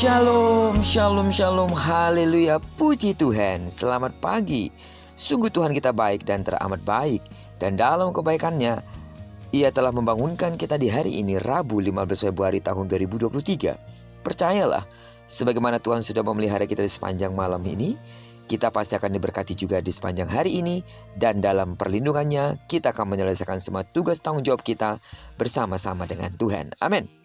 Shalom, shalom, shalom, haleluya, puji Tuhan. Selamat pagi. Sungguh Tuhan kita baik dan teramat baik. Dan dalam kebaikannya, Ia telah membangunkan kita di hari ini, Rabu 15 Februari tahun 2023. Percayalah, sebagaimana Tuhan sudah memelihara kita di sepanjang malam ini, kita pasti akan diberkati juga di sepanjang hari ini. Dan dalam perlindungannya, kita akan menyelesaikan semua tugas tanggung jawab kita bersama-sama dengan Tuhan. Amin.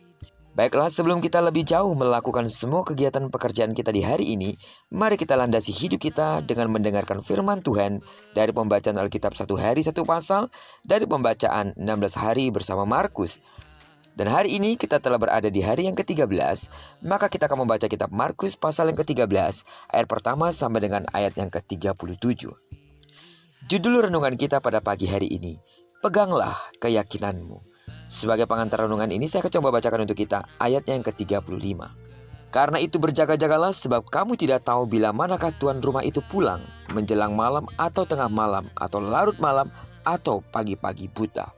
Baiklah, sebelum kita lebih jauh melakukan semua kegiatan pekerjaan kita di hari ini, mari kita landasi hidup kita dengan mendengarkan firman Tuhan dari pembacaan Alkitab 1 hari 1 pasal dari pembacaan 16 hari bersama Markus. Dan hari ini kita telah berada di hari yang ke-13, maka kita akan membaca kitab Markus pasal yang ke-13, ayat pertama sampai dengan ayat yang ke-37. Judul renungan kita pada pagi hari ini, Peganglah Keyakinanmu. Sebagai pengantar renungan ini saya akan coba bacakan untuk kita ayat yang ke-35. Karena itu berjaga-jagalah, sebab kamu tidak tahu bila manakah tuan rumah itu pulang, menjelang malam atau tengah malam atau larut malam atau pagi-pagi buta.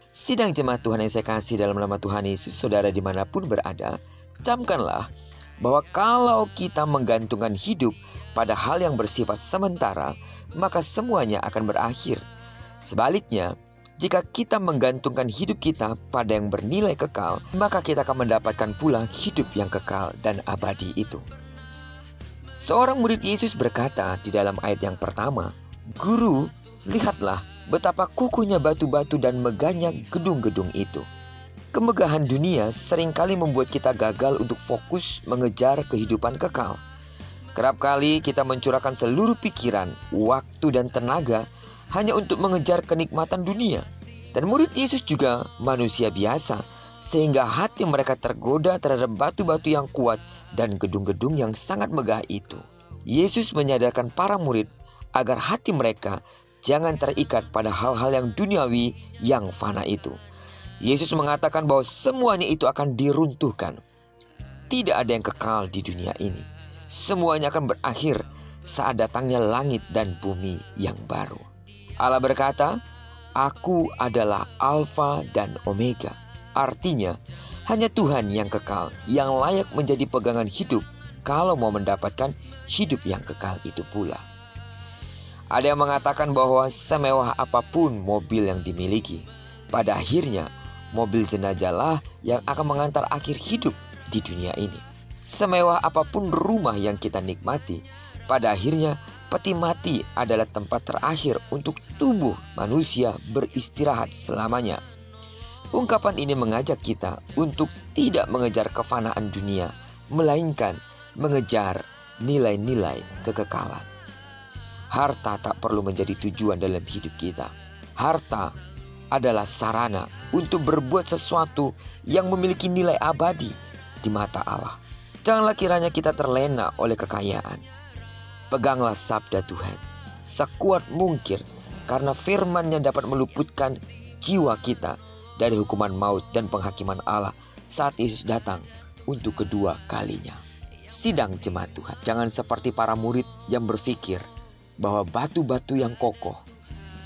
Sidang jemaat Tuhan yang saya kasih dalam nama Tuhan Yesus, saudara dimanapun berada, camkanlah bahwa kalau kita menggantungkan hidup pada hal yang bersifat sementara, maka semuanya akan berakhir. Sebaliknya, jika kita menggantungkan hidup kita pada yang bernilai kekal, maka kita akan mendapatkan pula hidup yang kekal dan abadi itu. Seorang murid Yesus berkata di dalam ayat yang pertama, "Guru, lihatlah betapa kukuhnya batu-batu dan megahnya gedung-gedung itu." Kemegahan dunia seringkali membuat kita gagal untuk fokus mengejar kehidupan kekal. Kerap kali kita mencurahkan seluruh pikiran, waktu, dan tenaga hanya untuk mengejar kenikmatan dunia. Dan murid Yesus juga manusia biasa, sehingga hati mereka tergoda terhadap batu-batu yang kuat dan gedung-gedung yang sangat megah itu. Yesus menyadarkan para murid agar hati mereka jangan terikat pada hal-hal yang duniawi yang fana itu. Yesus mengatakan bahwa semuanya itu akan diruntuhkan. Tidak ada yang kekal di dunia ini. Semuanya akan berakhir saat datangnya langit dan bumi yang baru. Allah berkata, "Aku adalah Alfa dan Omega." Artinya, hanya Tuhan yang kekal, yang layak menjadi pegangan hidup kalau mau mendapatkan hidup yang kekal itu pula. Ada yang mengatakan bahwa semewah apapun mobil yang dimiliki, pada akhirnya mobil jenazahlah yang akan mengantar akhir hidup di dunia ini. Semewah apapun rumah yang kita nikmati, pada akhirnya peti mati adalah tempat terakhir untuk tubuh manusia beristirahat selamanya. Ungkapan ini mengajak kita untuk tidak mengejar kefanaan dunia, melainkan mengejar nilai-nilai kekekalan. Harta tak perlu menjadi tujuan dalam hidup kita. Harta adalah sarana untuk berbuat sesuatu yang memiliki nilai abadi di mata Allah. Janganlah kiranya kita terlena oleh kekayaan. Peganglah sabda Tuhan sekuat mungkin, karena firman-Nya dapat meluputkan jiwa kita dari hukuman maut dan penghakiman Allah saat Yesus datang untuk kedua kalinya. Sidang jemaat Tuhan, jangan seperti para murid yang berpikir bahwa batu-batu yang kokoh,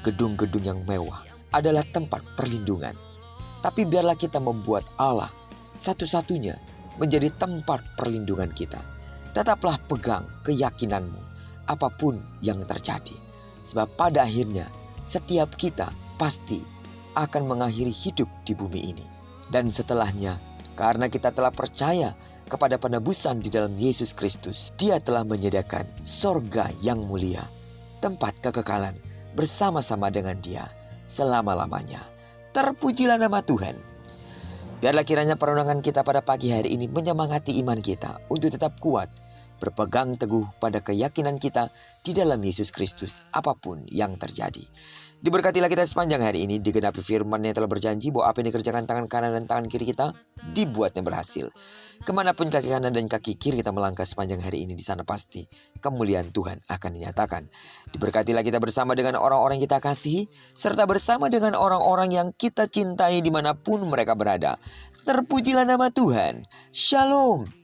gedung-gedung yang mewah adalah tempat perlindungan. Tapi biarlah kita membuat Allah satu-satunya menjadi tempat perlindungan kita. Tetaplah pegang keyakinanmu apapun yang terjadi. Sebab pada akhirnya setiap kita pasti akan mengakhiri hidup di bumi ini. Dan setelahnya, karena kita telah percaya kepada penebusan di dalam Yesus Kristus, Dia telah menyediakan sorga yang mulia, tempat kekekalan bersama-sama dengan Dia selama-lamanya. Terpujilah nama Tuhan. Biarlah kiranya perenungan kita pada pagi hari ini menyemangati iman kita untuk tetap kuat, berpegang teguh pada keyakinan kita di dalam Yesus Kristus apapun yang terjadi. Diberkatilah kita sepanjang hari ini, digenapi firman yang telah berjanji bahwa apa yang dikerjakan tangan kanan dan tangan kiri kita dibuatnya berhasil. Kemanapun kaki kanan dan kaki kiri kita melangkah sepanjang hari ini, di sana pasti kemuliaan Tuhan akan dinyatakan. Diberkatilah kita bersama dengan orang-orang yang kita kasihi, serta bersama dengan orang-orang yang kita cintai dimanapun mereka berada. Terpujilah nama Tuhan. Shalom.